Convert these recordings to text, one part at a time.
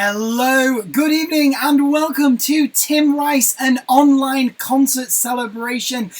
Hello, good evening, and welcome to Tim Rice, an online concert celebration.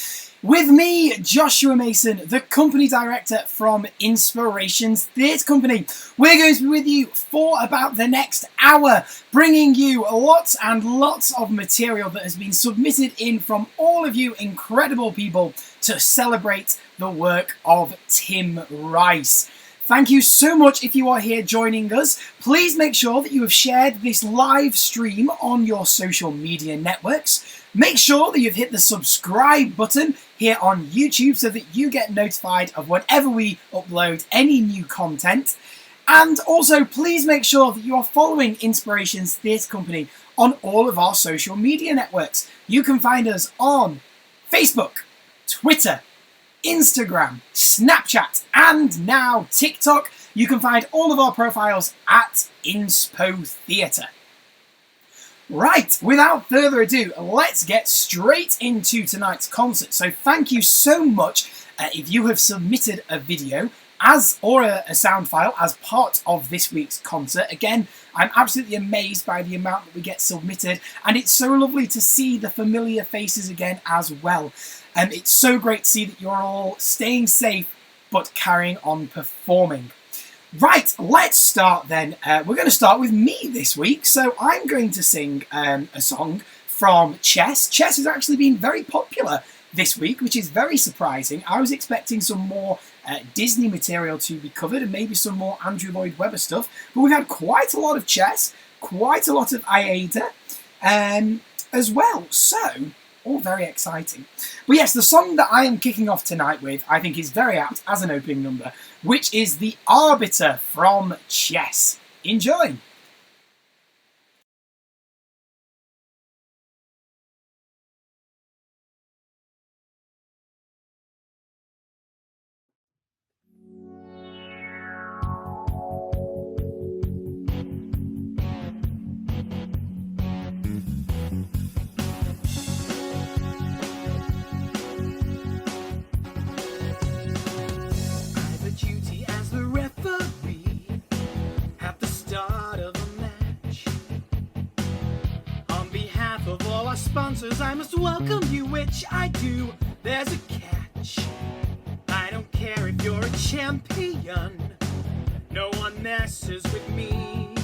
With me, Joshua Mason, the company director from Inspirations Theatre Company. We're going to be with you for about the next hour, bringing you lots and lots of material that has been submitted in from all of you incredible people to celebrate the work of Tim Rice. Thank you so much if you are here joining us. Please make sure that you have shared this live stream on your social media networks. Make sure that you've hit the subscribe button here on YouTube so that you get notified of whenever we upload any new content. And also, please make sure that you are following Inspirations Theatre Company on all of our social media networks. You can find us on Facebook, Twitter, Instagram, Snapchat, and now TikTok. You can find all of our profiles at Inspo Theatre. Right, without further ado, let's get straight into tonight's concert. So thank you so much if you have submitted a video or a sound file as part of this week's concert. Again, I'm absolutely amazed by the amount that we get submitted, and it's so lovely to see the familiar faces again as well. It's so great to see that you're all staying safe but carrying on performing. Right, let's start then. We're going to start with me this week. So I'm going to sing a song from Chess. Chess has actually been very popular this week, which is very surprising. I was expecting some more Disney material to be covered and maybe some more Andrew Lloyd Webber stuff. But we've had quite a lot of Chess, quite a lot of Aida as well. So all very exciting. But yes, the song that I am kicking off tonight with, I think is very apt as an opening number, which is The Arbiter from Chess. Enjoy! Sponsors, I must welcome you, which I do. There's a catch. I don't care if you're a champion. No one messes with me.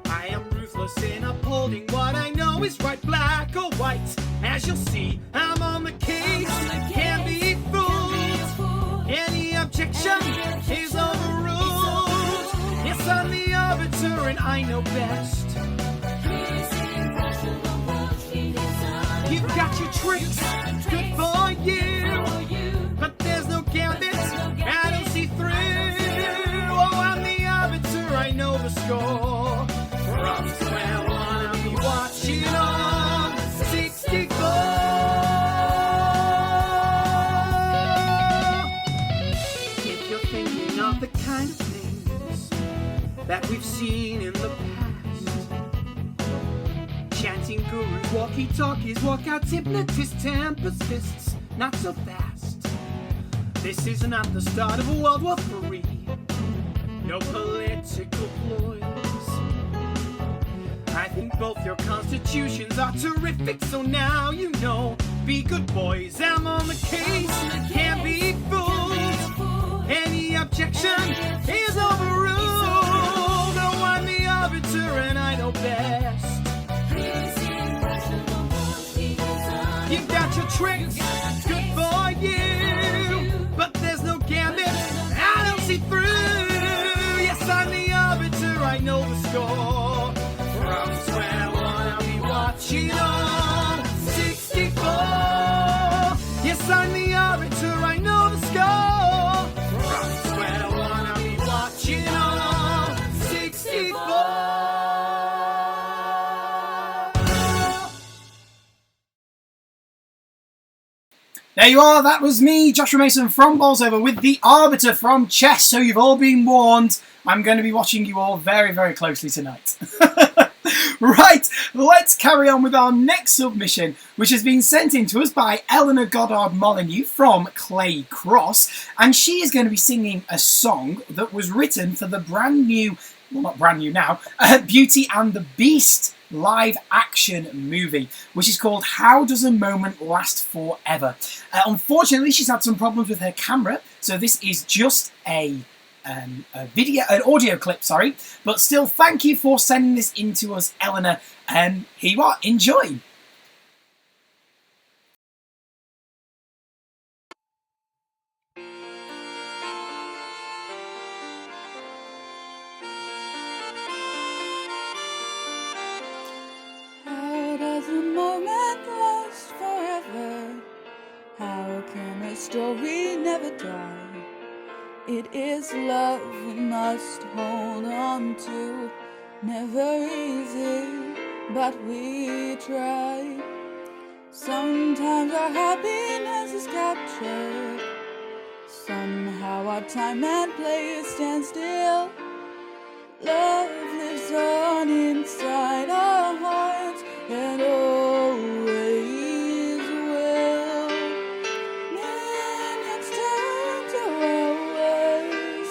I am ruthless in upholding what I know is right, black or white. As you'll see, I'm on the case. Can't be fooled. Any objection is overruled. Yes, I'm the arbiter and I know best. You've got your tricks, good for you, but there's no gambit, I don't see through. Oh, I'm the arbiter, I know the score. From square one, I'll be watching on 64. If you're thinking of the kind of things that we've seen in the past, chanting gurus, walkie-talkies, walkouts, hypnotists, tempest fists, not so fast. This is not the start of a World War III. No political ploys. I think both your constitutions are terrific, so now you know. Be good boys, I'm on the case. Can't be fooled. Any objection is overruled. Oh, I'm the arbiter and I know best. You've got your tricks, good for you, but there's no gambit, I don't see through. Yes, I'm the arbiter, I know the score. From square one, I'll be watching on 64. Yes, I'm the arbiter, I know the score. From square one, I'll be watching on 64. There you are, that was me, Joshua Mason from Bolsover, with The Arbiter from Chess. So you've all been warned, I'm going to be watching you all very, very closely tonight. Right, let's carry on with our next submission, which has been sent in to us by Eleanor Goddard Molyneux from Clay Cross, and she is going to be singing a song that was written for the brand new, well, not brand new now, Beauty and the Beast live action movie, which is called How Does a Moment Last Forever? Unfortunately, she's had some problems with her camera, so this is just an audio clip, sorry, but still, thank you for sending this in to us, Eleanor. Here you are, enjoy. How does a moment last forever? How can a story never die? It is love we must hold on to. Never easy, but we try. Sometimes our happiness is captured. Somehow our time and place stand still. Love lives on inside our hearts and always will. Minutes turn to hours,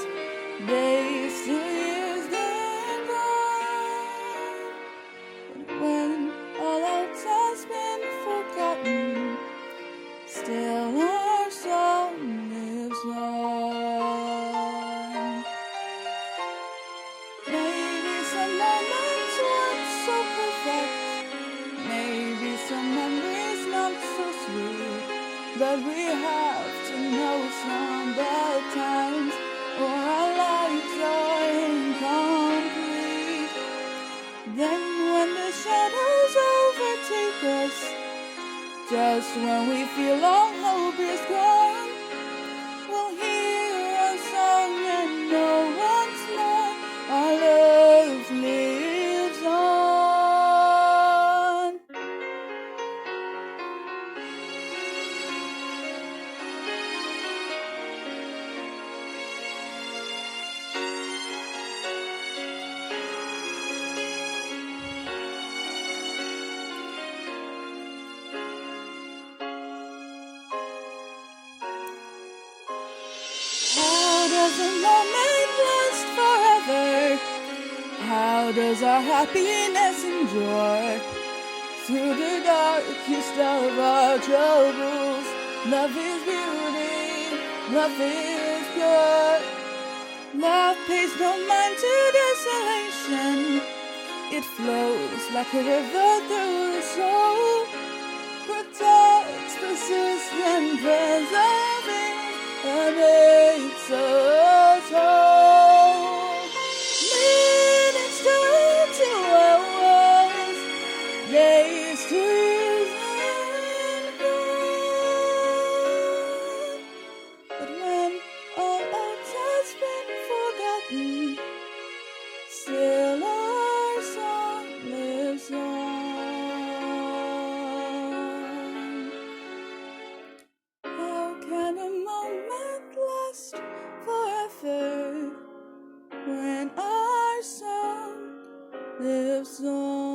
days to years, then gone. And when all else has been forgotten, still our song lives on. Maybe some moments weren't so perfect, maybe some memories not so sweet, but we have to know some bad times or our lives are incomplete. Then when the shadows overtake us, just when we feel all hope is gone, we'll hear a song and know once more our love lives on. How does a moment last forever? How does our happiness endure? Through the darkest of our troubles, love is beauty, love is pure. Love pays no mind to desolation. It flows like a river through the soul, protects, persists, and preserving, and makes us whole. Minutes turn to hours, days to years and gone. But when all else has been forgotten, still our song lives on. How can a moment last forever when our song lives on?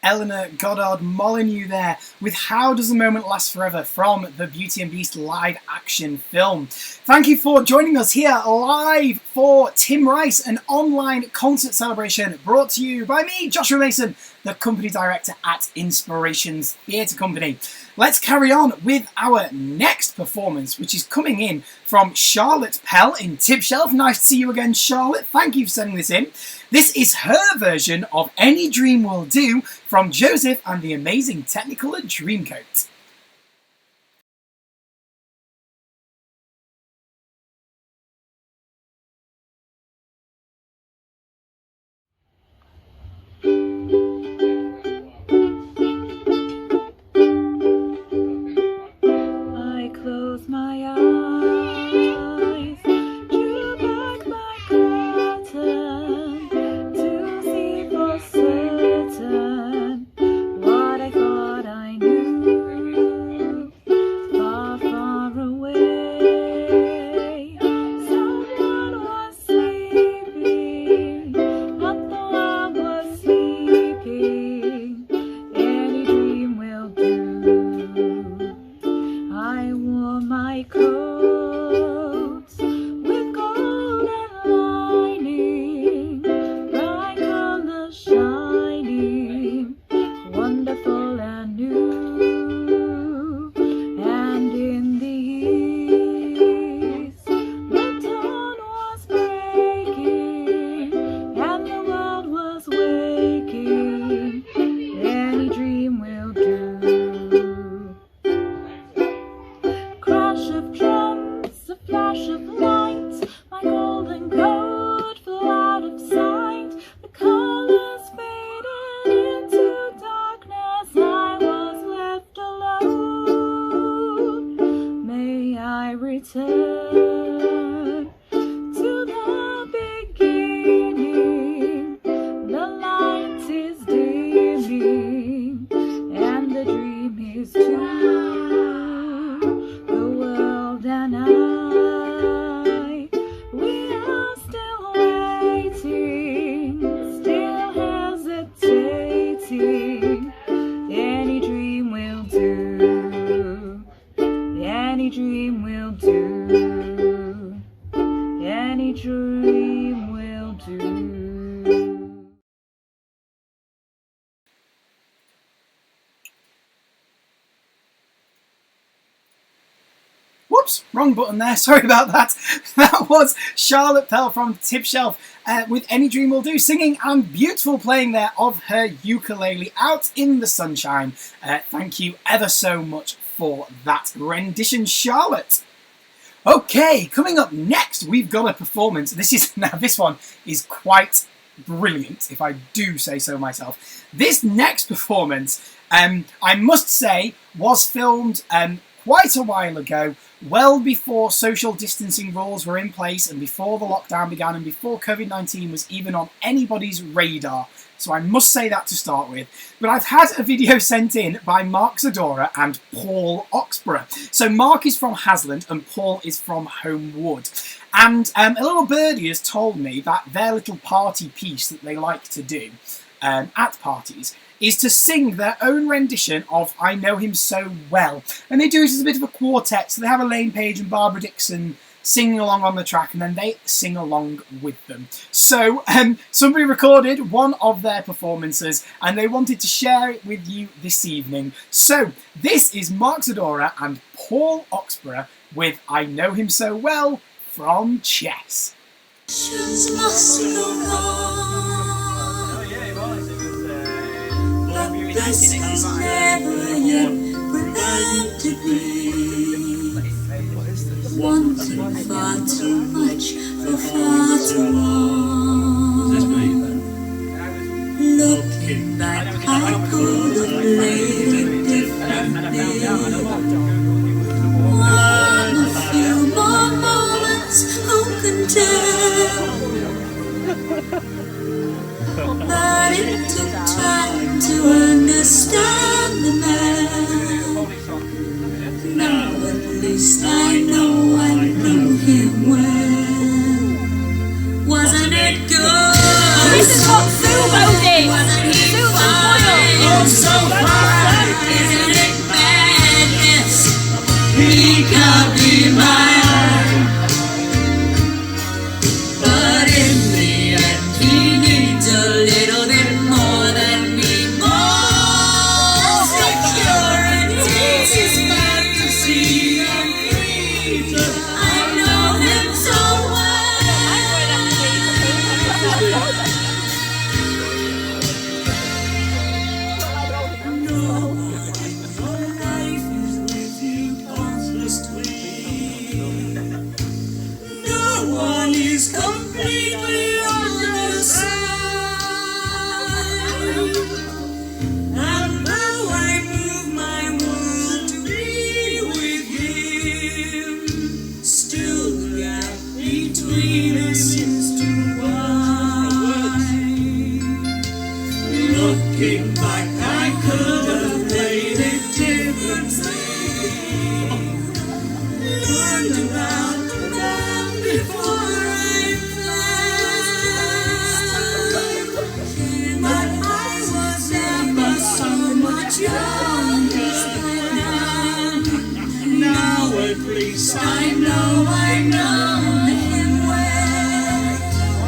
Eleanor Goddard Molyneux there with How Does a Moment Last Forever from the Beauty and Beast live action film. Thank you for joining us here live for Tim Rice, an online concert celebration brought to you by me, Joshua Mason, the company director at Inspirations Theatre Company. Let's carry on with our next performance, which is coming in from Charlotte Pell in Tipshelf. Nice to see you again, Charlotte. Thank you for sending this in. This is her version of Any Dream Will Do from Joseph and the Amazing Technicolor Dreamcoat. Whoops, wrong button there. Sorry about that. That was Charlotte Pell from Tip Shelf with Any Dream Will Do, singing and beautiful playing there of her ukulele out in the sunshine. Thank you ever so much for that rendition, Charlotte. Okay, coming up next, we've got a performance. This one is quite brilliant, if I do say so myself. This next performance, I must say, was filmed quite a while ago, well before social distancing rules were in place and before the lockdown began and before COVID-19 was even on anybody's radar. So I must say that to start with. But I've had a video sent in by Mark Zadora and Paul Oxborough. So Mark is from Hasland and Paul is from Homewood. And a little birdie has told me that their little party piece that they like to do at parties is to sing their own rendition of I Know Him So Well. And they do it as a bit of a quartet. So they have Elaine Page and Barbara Dixon singing along on the track, and then they sing along with them. So somebody recorded one of their performances and they wanted to share it with you this evening. So this is Mark Zadora and Paul Oxborough with I Know Him So Well from Chess. Must go on, but this is never yet meant to be. Wanting far too much for far too long. Looking back, I could have played it differently. One a few more moments, who can tell? But it took time to understand the man. Now at least I know him well. Wasn't it good? This is what Fubo did. Wasn't he Fubo fine? Boyle. Oh, so fine. Isn't it madness? He can't be mine. But in the end, he needs a little bit more than me. More security. His fantasy and freedom. I know him so well. No one in your life is with you constantly. No one is completely on your side. And now I move my world to be with him. Still the gap between us is too wide. Looking back, I could have played it differently. Learned about the man before I fled. But I was never so much younger than now. At least I know him well.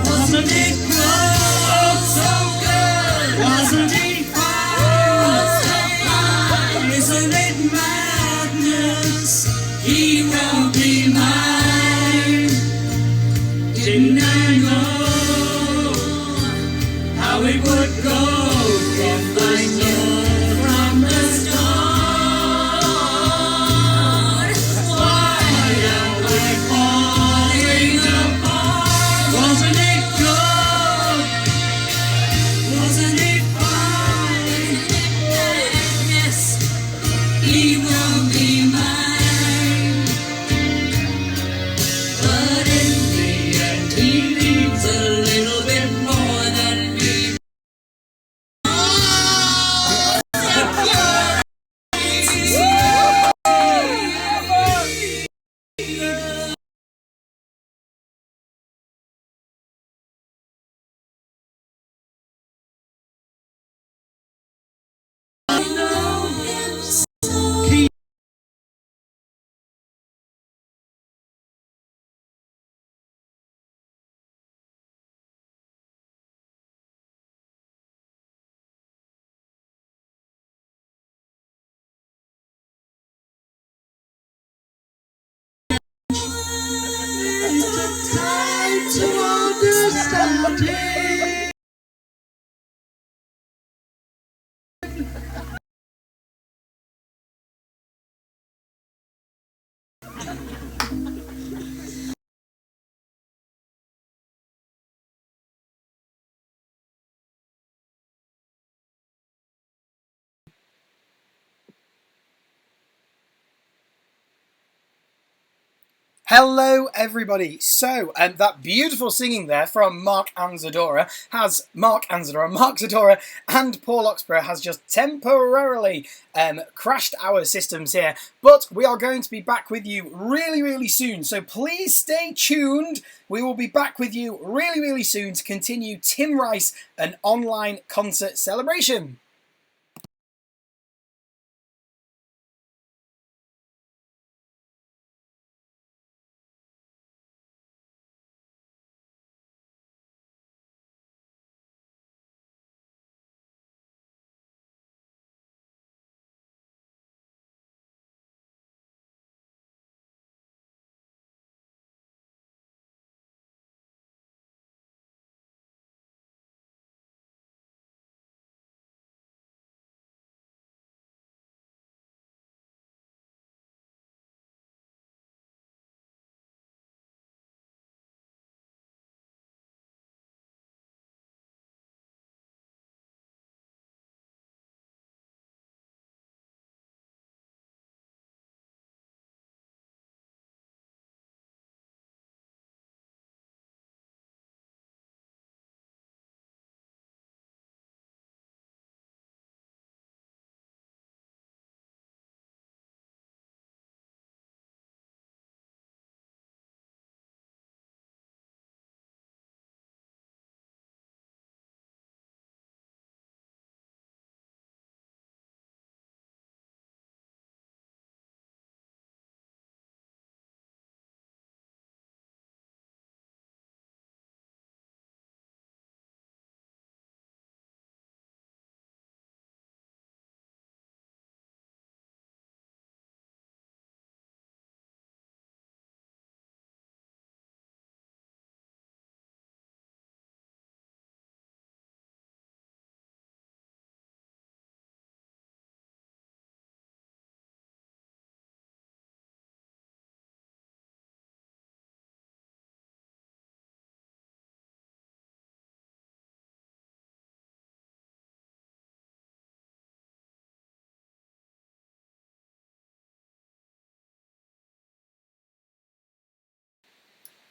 Wasn't it good? Oh, so good. Wasn't he fine? Oh, so fine. Isn't it madness? He won't be mine. Didn't I know how it would go if I knew from the start? Why am I falling apart? Wasn't it good? Hello, everybody. So, that beautiful singing there from Mark Zadora, Mark Zadora, and Paul Oxborough has just temporarily crashed our systems here. But we are going to be back with you really, really soon. So please stay tuned. We will be back with you really, really soon to continue Tim Rice, an online concert celebration.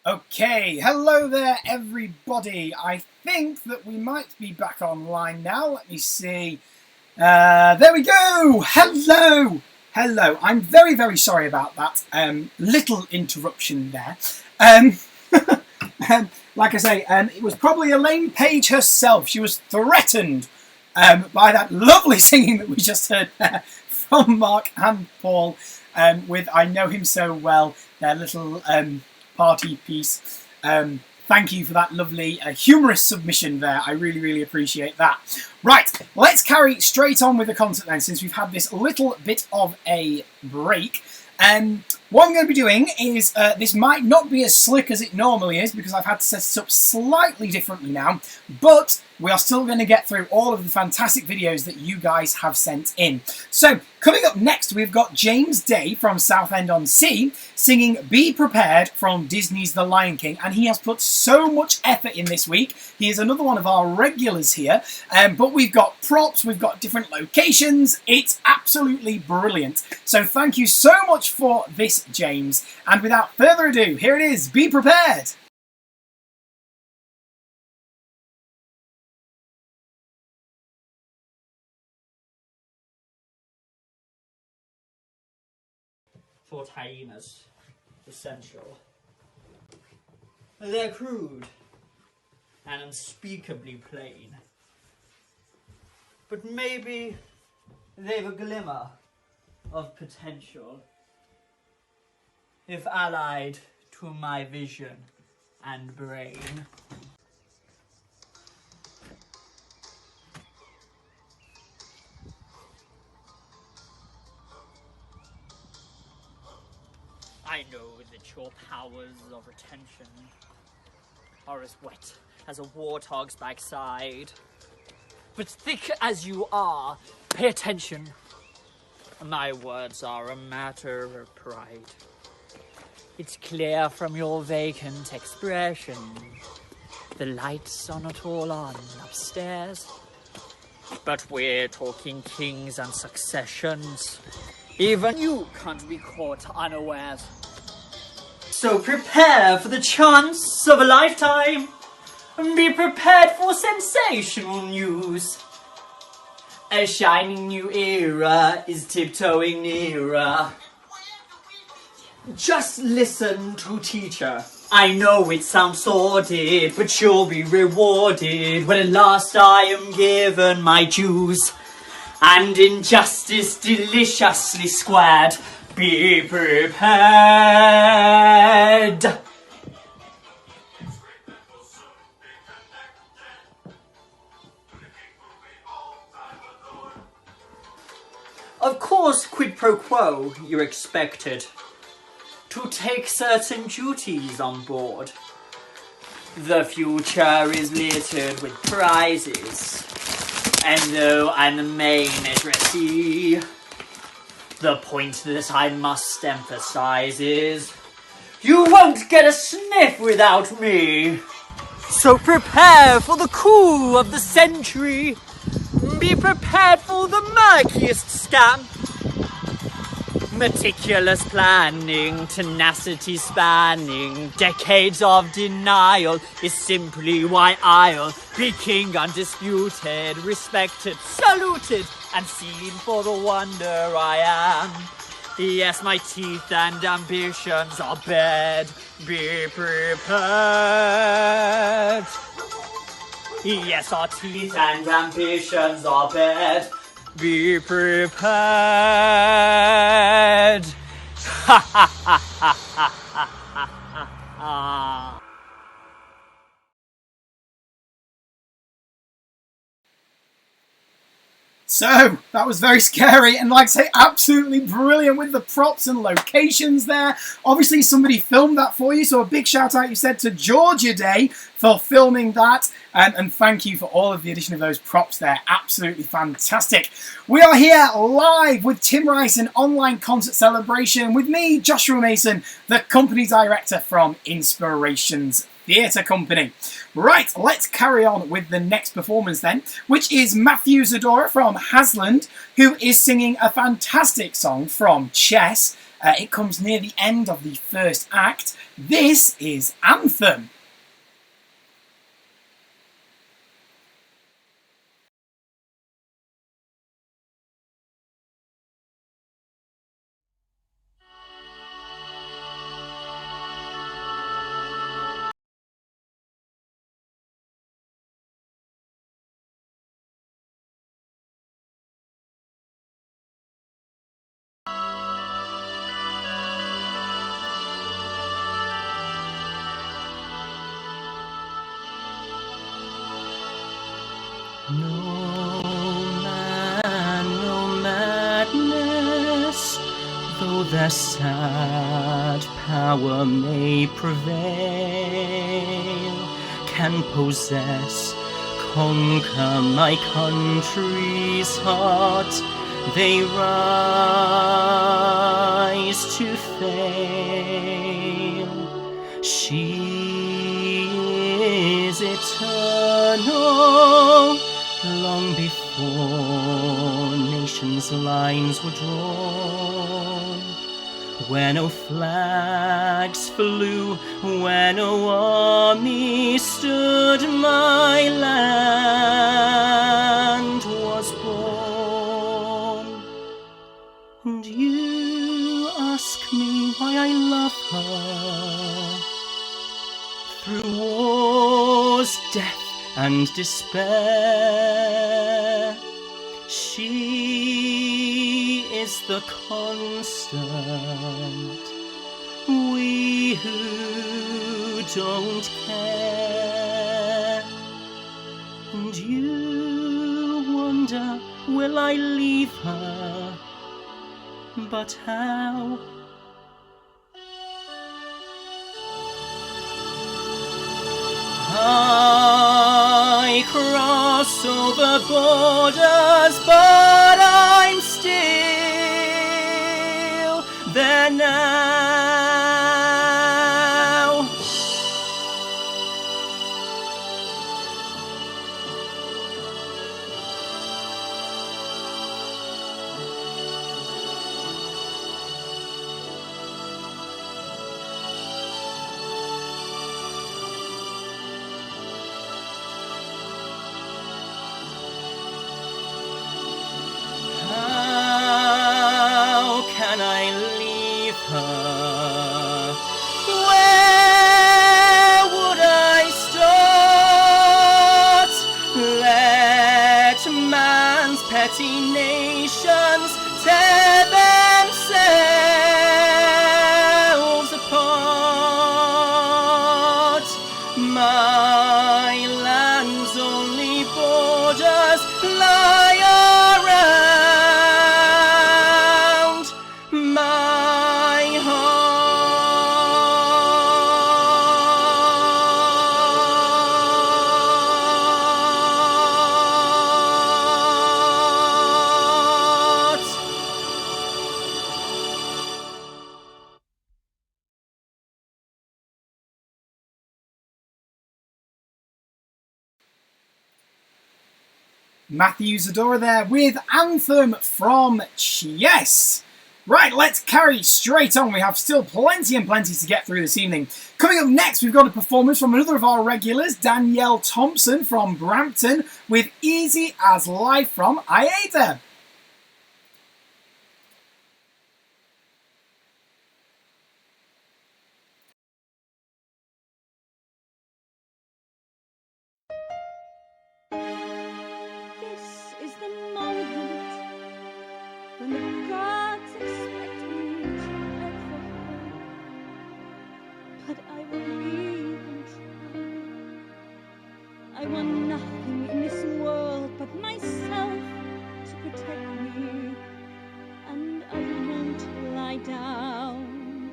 Okay, hello there everybody. I think that we might be back online now. Let me see. There we go. Hello. I'm very, very sorry about that little interruption there. Like I say, it was probably Elaine Page herself. She was threatened by that lovely singing that we just heard there from Mark and Paul with I Know Him So Well, their little party piece. Thank you for that lovely humorous submission there. I really, really appreciate that. Right, let's carry straight on with the concert then, since we've had this little bit of a break. What I'm going to be doing is, this might not be as slick as it normally is because I've had to set it up slightly differently now, but we are still going to get through all of the fantastic videos that you guys have sent in. So, coming up next, we've got James Day from Southend-on-Sea singing Be Prepared from Disney's The Lion King, and he has put so much effort in this week. He is another one of our regulars here, but we've got props, we've got different locations. It's absolutely brilliant. So thank you so much for this, James. And without further ado, here it is, Be Prepared. For hyenas, essential. They're crude and unspeakably plain, but maybe they've a glimmer of potential if allied to my vision and brain. I know that your powers of retention are as wet as a warthog's backside. But thick as you are, pay attention. My words are a matter of pride. It's clear from your vacant expression. The lights are not all on upstairs. But we're talking kings and successions. Even you can't be caught unawares. So prepare for the chance of a lifetime. And be prepared for sensational news. A shining new era is tiptoeing nearer. Just listen to teacher. I know it sounds sordid, but you'll be rewarded when at last I am given my dues. And injustice deliciously squared. Be prepared. Of course, quid pro quo, you're expected to take certain duties on board. The future is littered with prizes, and though I'm the main addressee, the point that I must emphasize is you won't get a sniff without me. So prepare for the coup of the century. Be prepared for the murkiest scam. Meticulous planning, tenacity spanning, decades of denial is simply why I'll be king undisputed, respected, saluted, and seen for the wonder I am. Yes, my teeth and ambitions are bared. Be prepared. Yes, our teeth and ambitions are bared. Be prepared. Ha ha ha ha ha ha ha ha. So, that was very scary and, like I say, absolutely brilliant with the props and locations there. Obviously, somebody filmed that for you, so a big shout out, you said, to Georgia Day for filming that. And thank you for all of the addition of those props there. Absolutely fantastic. We are here live with Tim Rice, an online concert celebration, with me, Joshua Mason, the company director from Inspirations Theatre Company. Right, let's carry on with the next performance then, which is Matthew Zadora from Hasland, who is singing a fantastic song from Chess. It comes near the end of the first act. This is Anthem. No man, no madness, though their sad power may prevail, can possess, conquer my country's heart. They rise to fail. She is eternal. Long before nations' lines were drawn, where no flags flew, where no army stood, my land was born. And you ask me why I love her, through wars, death, and despair. She is the constant, we who don't care. And you wonder, will I leave her? But how? I cross over borders, but I'm still there now. How can I leave her? Where would I start? Let man's petty nations tear themselves apart. My land's only borders lie around my heart. Matthew Zadora there with Anthem from Chess. Right, let's carry straight on. We have still plenty and plenty to get through this evening. Coming up next, we've got a performance from another of our regulars, Danielle Thompson from Brampton, with Easy as Life from Aida. This is the moment when the gods expect me to ever hope, but I will leave and try. I want nothing in this world but myself to protect me, and I won't lie down,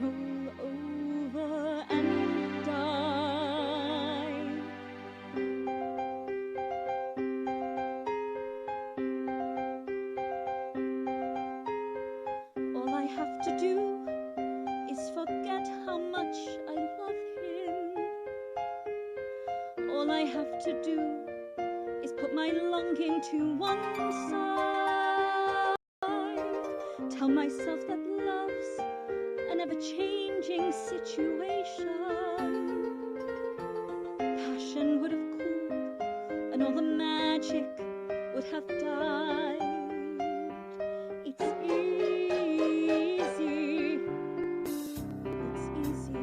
roll over and die. All I have to do is forget how much I love him. All I have to do is put my longing to one side. Tell myself that love's an ever-changing situation. Passion would have cooled and all the magic would have died. It's easy. It's easy.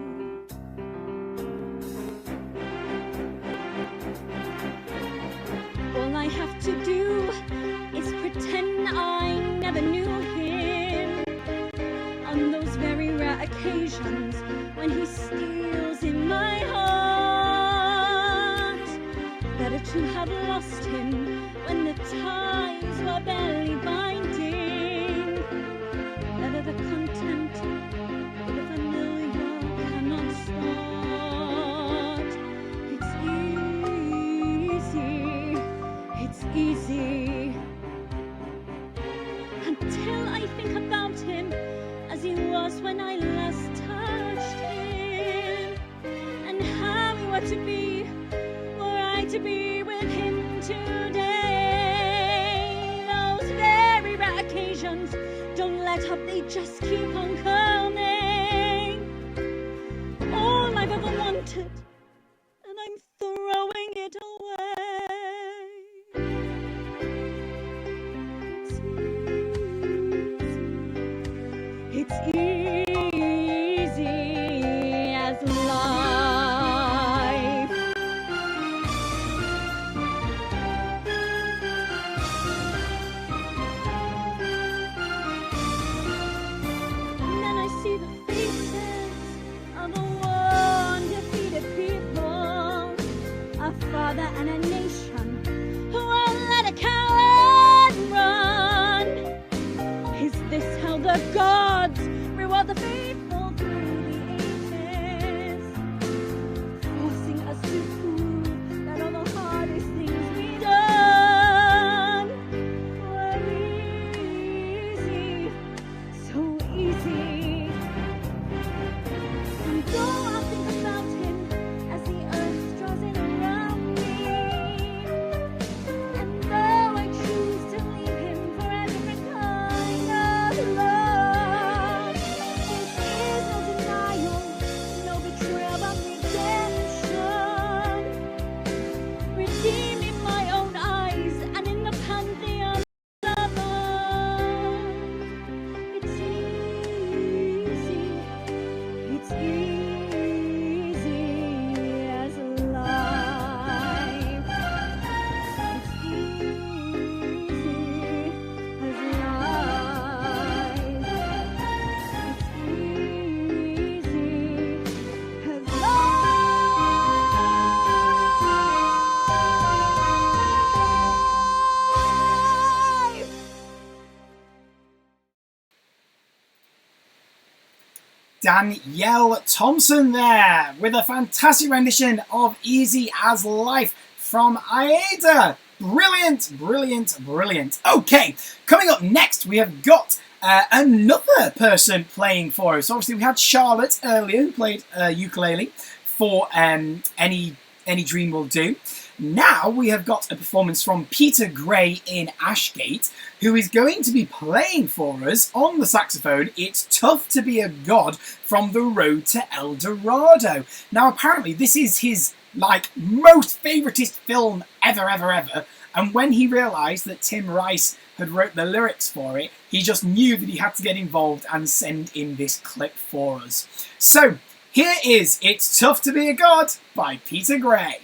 All I have to do is pretend I never knew him. On those very rare occasions when he steals in my heart. Better to have lost him when the ties were barely binding. Better the content of the familiar cannot start. It's easy. It's easy. Until I think about him as he was when I last touched him, and how we were to be, were I to be with him today. Those very rare occasions, don't let up, they just keep on coming. All I've ever wanted, and I'm throwing it away. It's easy as life. And then I see the faces of a worn, defeated people, a father and a nation who won't let a coward run. Is this how the gods reward the faithful through the ages, forcing us to Danielle Thompson there with a fantastic rendition of Easy as Life from Aida. Brilliant, brilliant, brilliant. Okay, coming up next, we have got another person playing for us. Obviously, we had Charlotte earlier who played ukulele for Any Dream Will Do. Now we have got a performance from Peter Gray in Ashgate, who is going to be playing for us on the saxophone It's Tough to Be a God from The Road to El Dorado. Now apparently this is his most favouriteest film ever, and when he realised that Tim Rice had wrote the lyrics for it, he just knew that he had to get involved and send in this clip for us. So here is It's Tough to Be a God by Peter Gray.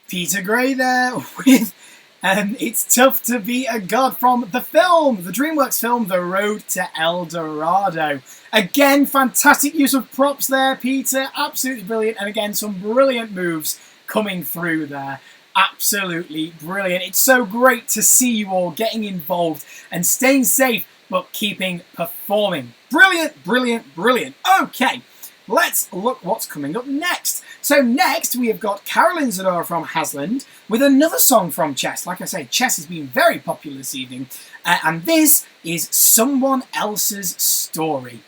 Peter Gray there with It's Tough to Be a God from the DreamWorks film, The Road to El Dorado. Again, fantastic use of props there, Peter. Absolutely brilliant. And again, some brilliant moves coming through there. Absolutely brilliant. It's so great to see you all getting involved and staying safe, but keeping performing. Brilliant, brilliant, brilliant. Okay. Let's look what's coming up next. So next we have got Carolyn Zadora from Hasland with another song from Chess. Like I say, Chess has been very popular this evening. And this is Someone Else's Story.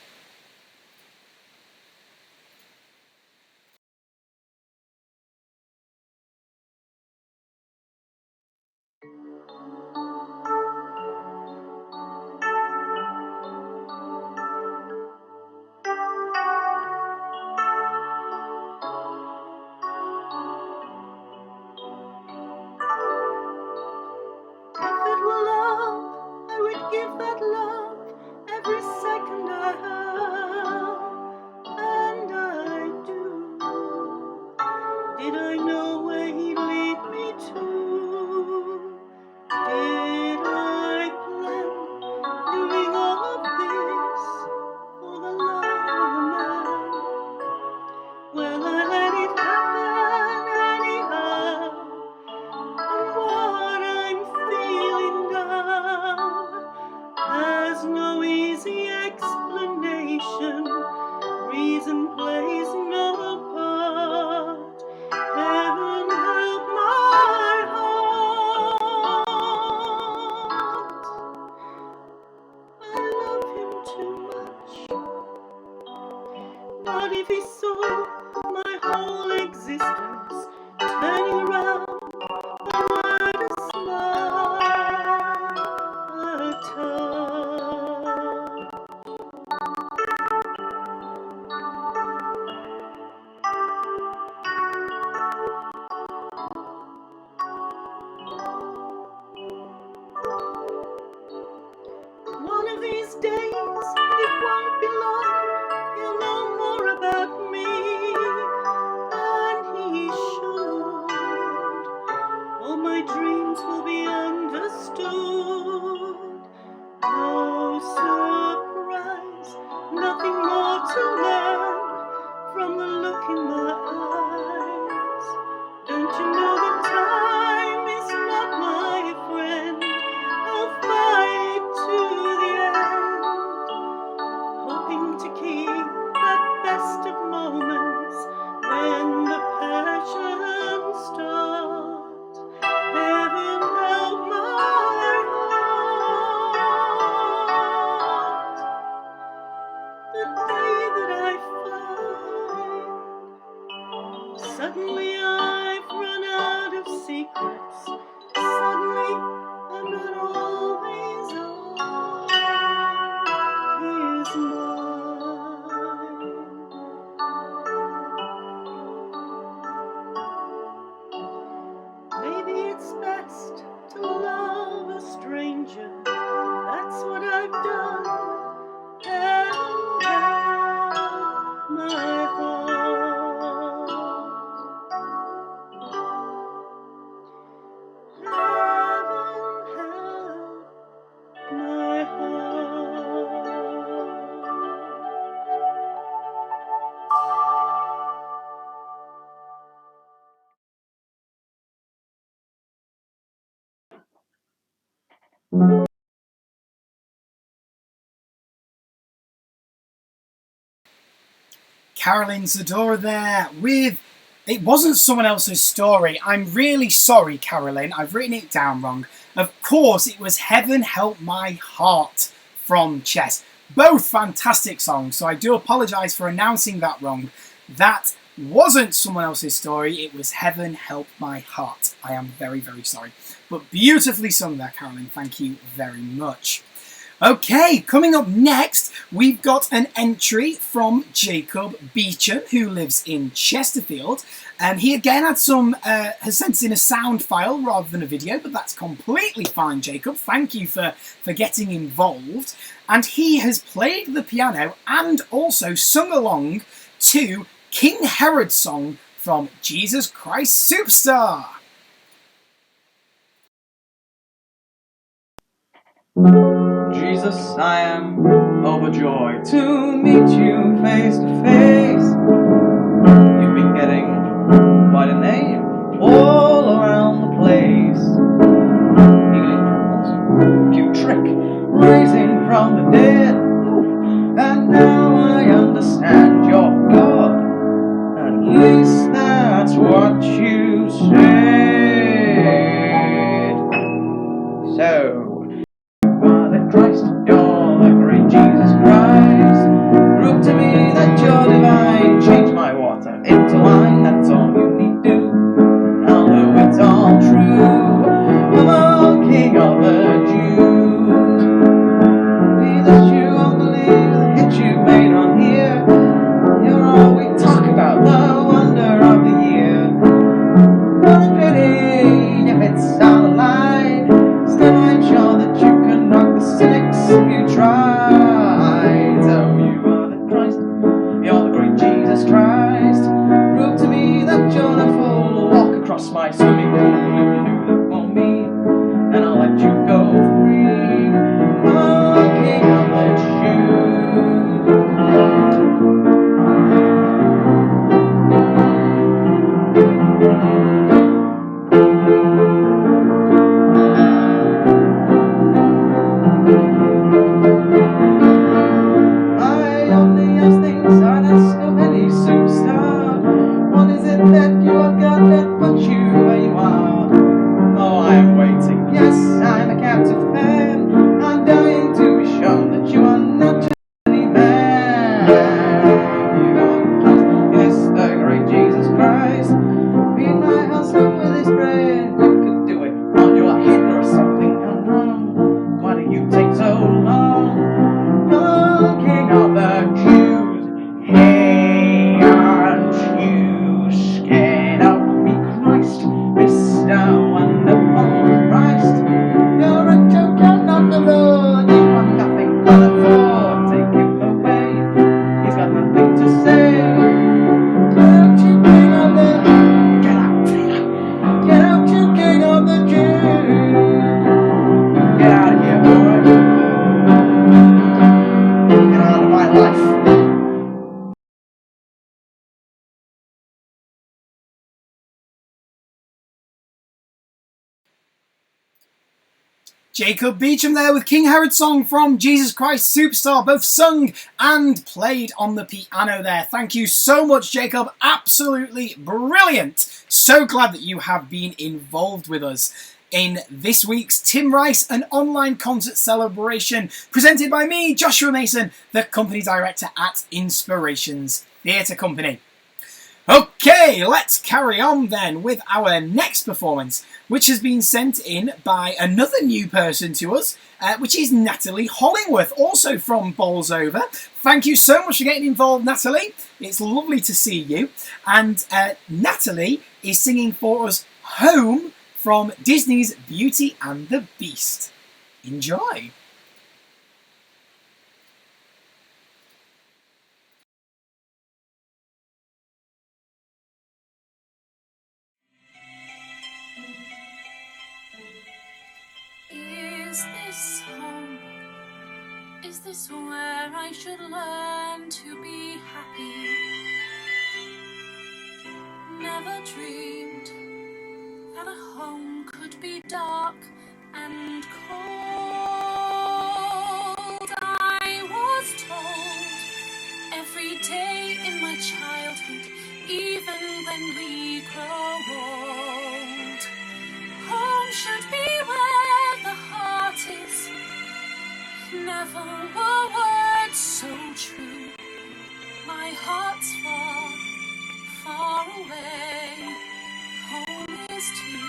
if he saw my whole existence turning around, a word, a smile, a touch. One of these days, it won't be long, he'll know more about me than he should. All my dreams will be understood. No surprise, nothing more to learn from the look in my eyes. Don't you know that time is not my friend? I'll fight it to the end, hoping to keep that best of moments when the passion starts. Heaven help my heart, the day that I find suddenly I've run out of secrets. Suddenly I'm not always on his mind. Maybe it's best to love a stranger. That's what I've done. And help my heart. Heaven help my heart. Carolyn Zadora there with It Wasn't Someone Else's Story. I'm really sorry, Carolyn. I've written it down wrong. Of course, it was Heaven Help My Heart from Chess. Both fantastic songs, so I do apologise for announcing that wrong. That wasn't Someone Else's Story. It was Heaven Help My Heart. I am very, very sorry. But beautifully sung there, Carolyn. Thank you very much. Okay, coming up next, we've got an entry from Jacob Beecham, who lives in Chesterfield. He again has sent in a sound file rather than a video, but that's completely fine, Jacob. Thank you for getting involved. And he has played the piano and also sung along to King Herod's song from Jesus Christ Superstar. Jesus, I am overjoyed to meet you face to face. You've been getting quite a name all around the place. Healing cripples, cute trick, rising from the dead. Ooh, and now I understand you're God. At least that's what you said. So Christ, you're the great Jesus Christ. Prove to me that you're divine. Change my water into wine. That's all you need to. I'll know it's all true. You're the King of the Jews. Jesus, you won't believe the hit you've made on here. You're all we talk about, the wonder of the year. What's pity if it's all a lie? Still, I'm sure that you can knock the cynics if you try. So you are the Christ, you're the great Jesus Christ. Prove to me that you're the fool. Walk across my swimming pool if you do that for me, and I'll let you go free. Oh, King of the Jacob Beecham there with King Herod song from Jesus Christ Superstar, both sung and played on the piano there. Thank you so much, Jacob. Absolutely brilliant. So glad that you have been involved with us in this week's Tim Rice, an online concert celebration presented by me, Joshua Mason, the company director at Inspirations Theatre Company. Okay, let's carry on then with our next performance, which has been sent in by another new person to us, which is Natalie Hollingworth, also from Bolsover. Thank you so much for getting involved, Natalie. It's lovely to see you. And Natalie is singing for us Home from Disney's Beauty and the Beast. Enjoy. Is this home? Is this where I should learn to be happy? Never dreamed that a home could be dark and cold. I was told every day in my childhood, even when we grow old, home should be where the heart is. Never were words so true. My heart's far, far away. Home is too.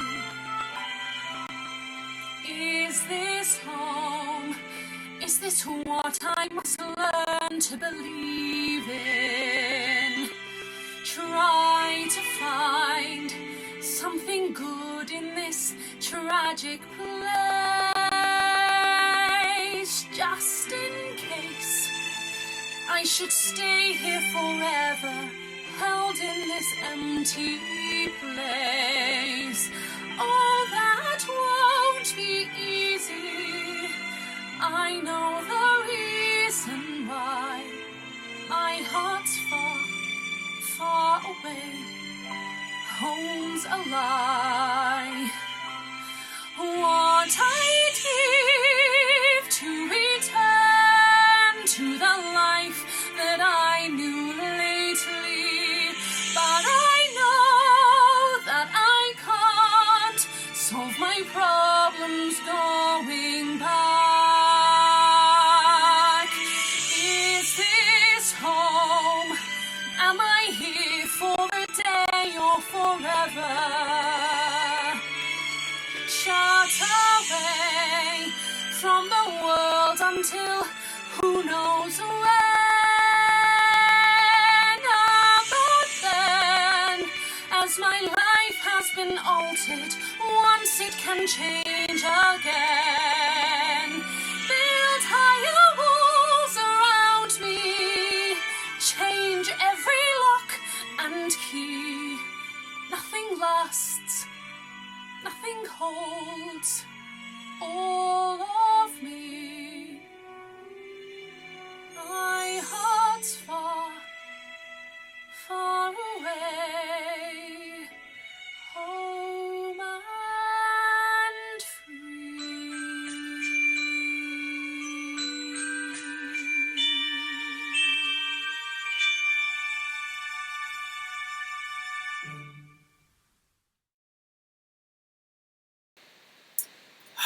Is this home? Is this what I must learn to believe in? Try to find something good in this tragic place, just in case I should stay here forever, held in this empty place. Oh, that won't be easy. I know the reason why. My heart's far, far away. Home's a lie. What I'd give to return to the life that I knew lately, but I know that I can't solve my problems going back. Is this home? Am I here for a day or forever? Shut away from the world until who knows when. But then, as my life has been altered, once it can change again. Build higher walls around me, change every lock and key. Nothing lasts, nothing holds all of me. My heart's far, far away, home and free.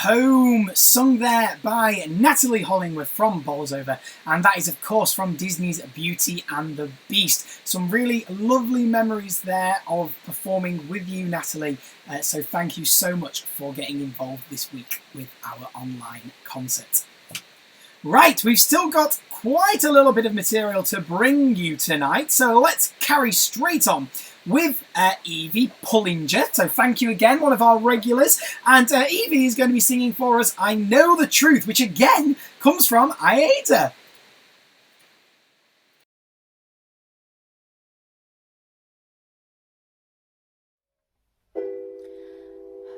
Home, sung there by Natalie Hollingworth from Bolsover, and that is of course from Disney's Beauty and the Beast. Some really lovely memories there of performing with you, Natalie, so thank you so much for getting involved this week with our online concert. Right, we've still got quite a little bit of material to bring you tonight, so let's carry straight on with Evie Pullinger. So thank you again, one of our regulars. And Evie is going to be singing for us I Know the Truth, which again comes from Aida.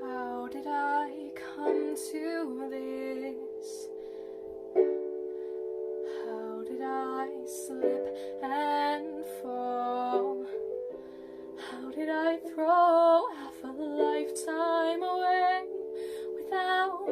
How did I come to this? How did I slip and fall? How did I throw half a lifetime away without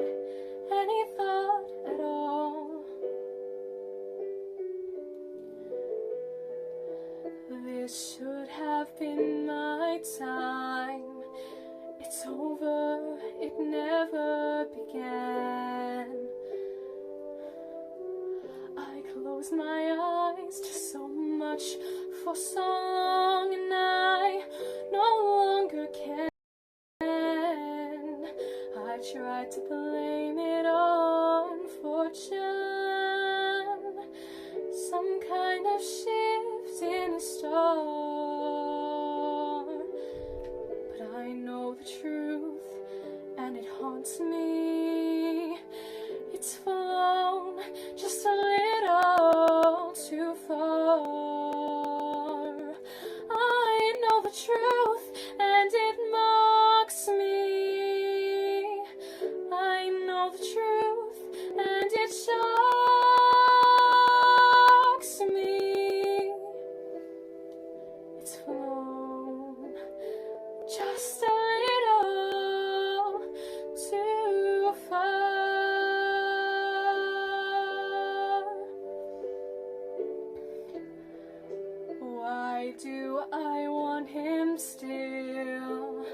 close my eyes to so much for so long, and I no longer can. I tried to blame it on fortune, some kind of shift in a star. But I know the truth, and it haunts me. It's flown just a little too far. I know the truth, and it mocks me. I know the truth, and it shocks me. It's flown just a little too far. Why do I want him still?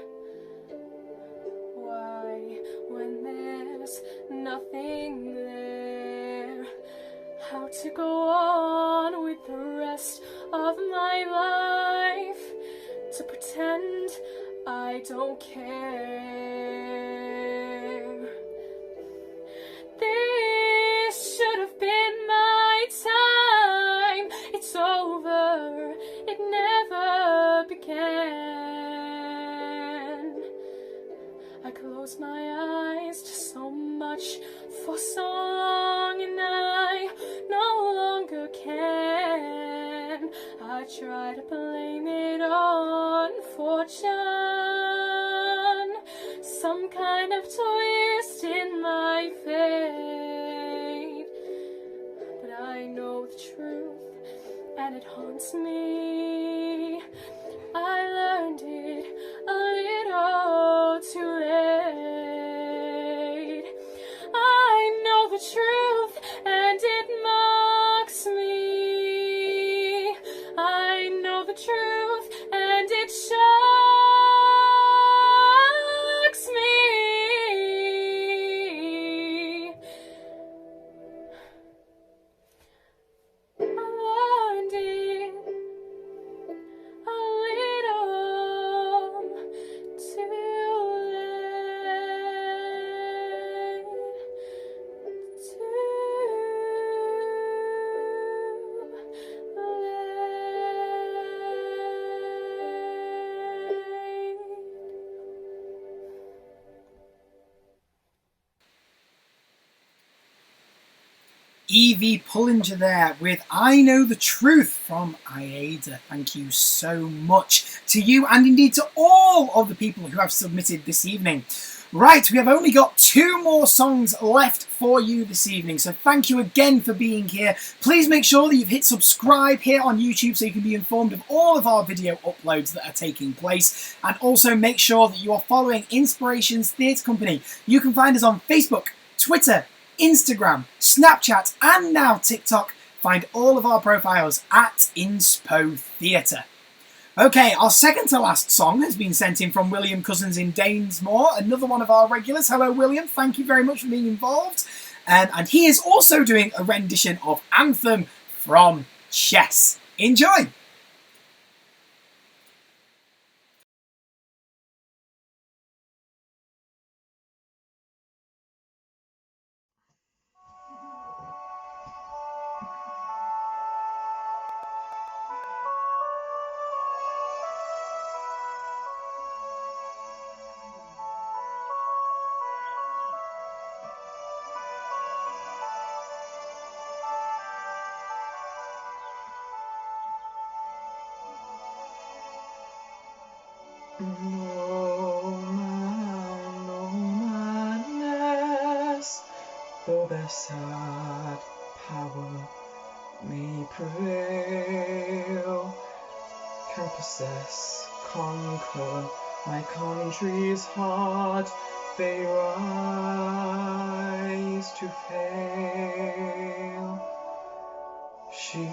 Why, when there's nothing there? How to go on with the rest of my life? To pretend I don't care. This should have been my time. It's over, it never began. I closed my eyes to so much for so long, and I no longer can. I try to blame it on fortune, some kind of twist in my fate. But I know the truth, and it haunts me. I learned it a little too late. I know the truth, and it mocks me. I know the truth, and it shocks me. I learned it a little too late. Too late. Evie Pullinger there with I Know the Truth from Aida. Thank you so much to you, and indeed to all of the people who have submitted this evening. Right, we have only got 2 more songs left for you this evening, so thank you again for being here. Please make sure that you've hit subscribe here on YouTube so you can be informed of all of our video uploads that are taking place, and also make sure that you are following Inspirations Theatre Company. You can find us on Facebook, Twitter, Instagram, Snapchat, and now TikTok. Find all of our profiles at Inspo Theatre. Okay, our second to last song has been sent in from William Cousins in Dainsmore, another one of our regulars. Hello, William. Thank you very much for being involved. And he is also doing a rendition of Anthem from Chess. Enjoy. No madness, though their sad power may prevail, can possess, conquer my country's heart. They rise to fail. She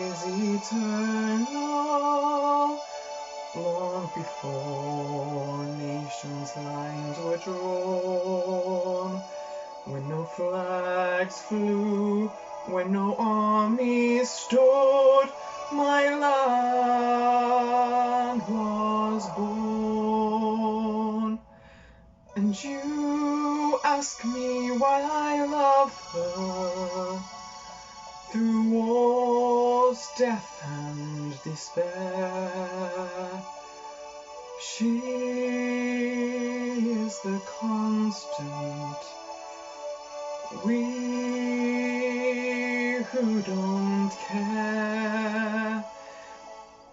is eternal, long before nations' lines were drawn, when no flags flew, when no army stood, my land was born. And you ask me why I love her, through wars, death and despair. She is the constant, we who don't care.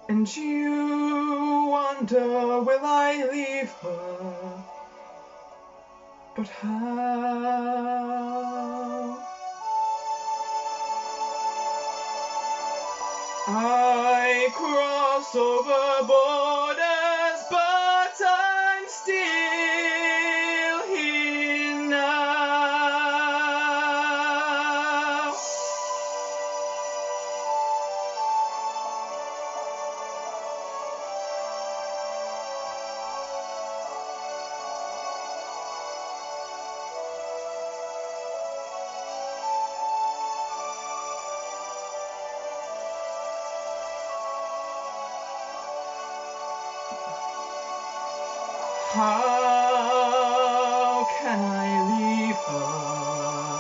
And you wonder, will I leave her? But how? I cross over borders, but I'm still here now. How can I leave her?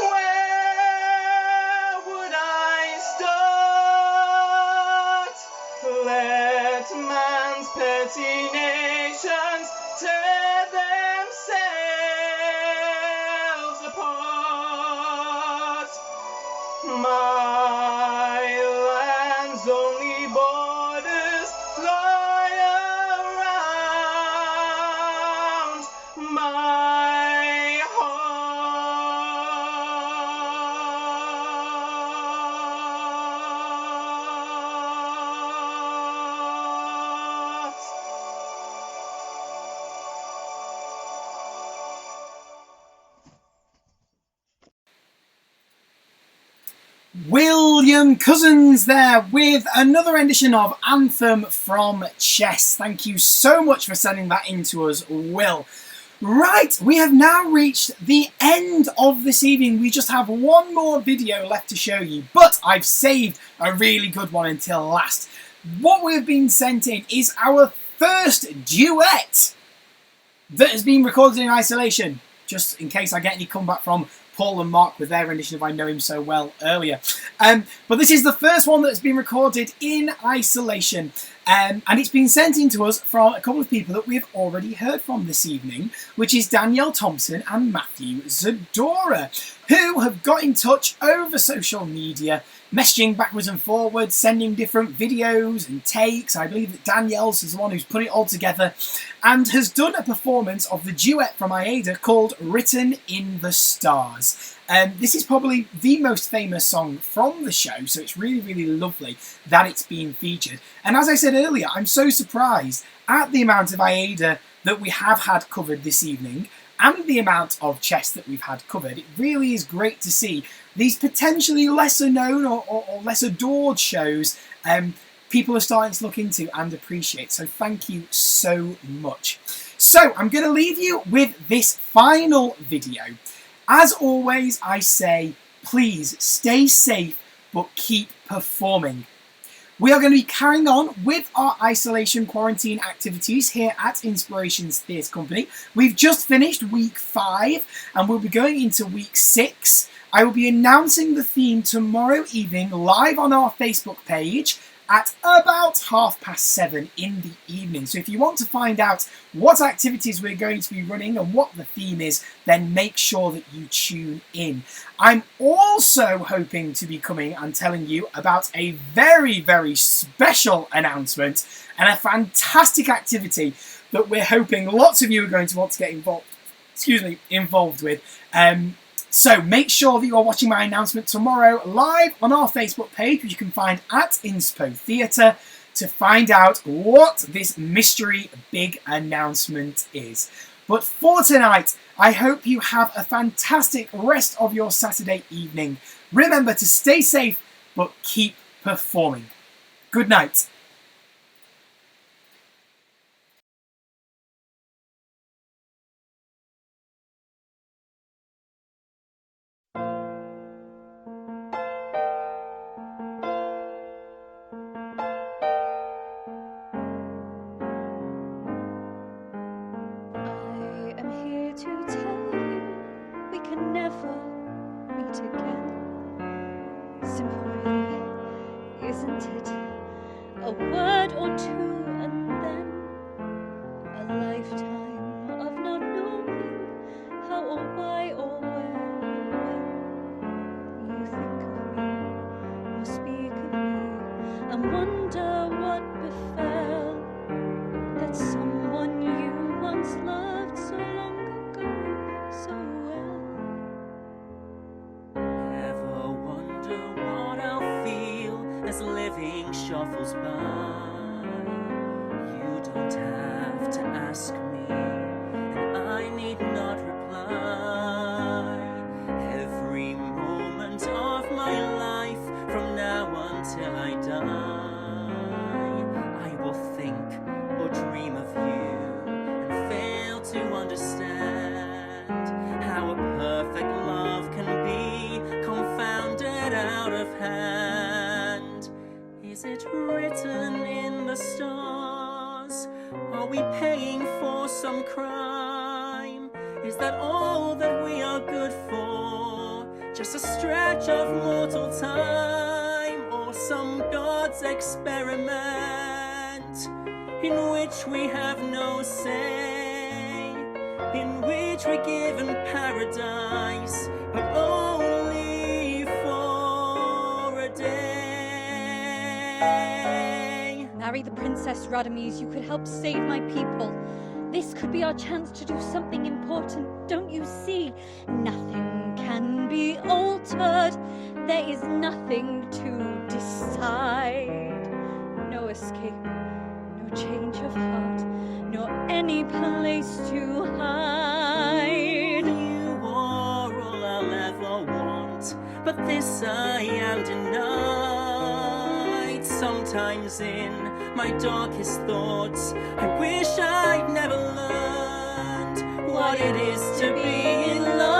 Where would I start? Let man's petty nations tear themselves apart. My land's only borders lie around my heart. William Cousins there with another edition of Anthem from Chess. Thank you so much for sending that in to us, Will. Right, we have now reached the end of this evening. We just have one more video left to show you, but I've saved a really good one until last. What we've been sent in is our first duet that has been recorded in isolation, just in case I get any comeback from Paul and Mark with their rendition of I Know Him So Well earlier. But this is the first one that's been recorded in isolation, and it's been sent in to us from a couple of people that we've already heard from this evening, which is Danielle Thompson and Matthew Zadora, who have got in touch over social media, messaging backwards and forwards, sending different videos and takes. I believe that Danielle's is the one who's put it all together and has done a performance of the duet from Aida called Written in the Stars. This is probably the most famous song from the show, so it's really, really lovely that it's been featured. And as I said earlier, I'm so surprised at the amount of Aida that we have had covered this evening and the amount of chess that we've had covered. It really is great to see these potentially lesser known or less adored shows people are starting to look into and appreciate. So thank you so much. So I'm going to leave you with this final video. As always, I say, please stay safe, but keep performing. We are going to be carrying on with our isolation quarantine activities here at Inspirations Theatre Company. We've just finished week 5 and we'll be going into week 6. I will be announcing the theme tomorrow evening live on our Facebook page at about 7:30 in the evening. So if you want to find out what activities we're going to be running and what the theme is, then make sure that you tune in. I'm also hoping to be coming and telling you about a very, very special announcement and a fantastic activity that we're hoping lots of you are going to want to get involved with. So make sure that you're watching my announcement tomorrow live on our Facebook page, which you can find at Inspo Theatre, to find out what this mystery big announcement is. But for tonight, I hope you have a fantastic rest of your Saturday evening. Remember to stay safe, but keep performing. Good night. word or two, and then a lifetime of not knowing how or why or where or when you think of me or speak of me and wonder what befell that someone you once loved so long ago so well. Ever wonder what I'll feel as living shuffles by? You don't have to ask me, and I need not reply. Every moment of my life, from now until I die, I will think or dream of you and fail to understand how a perfect love can be confounded out of hand. Is it written in the stars? Are we paying for some crime? Is that all that we are good for? Just a stretch of mortal time, or some God's experiment in which we have no say, in which we're given paradise, but only for a day. Marry the Princess Radames, you could help save my people. This could be our chance to do something important, don't you see? Nothing can be altered, there is nothing to decide. No escape, no change of heart, nor any place to hide. You are all I'll ever want, but this I am denied. Sometimes in my darkest thoughts, I wish I'd never learned what it is to be in love.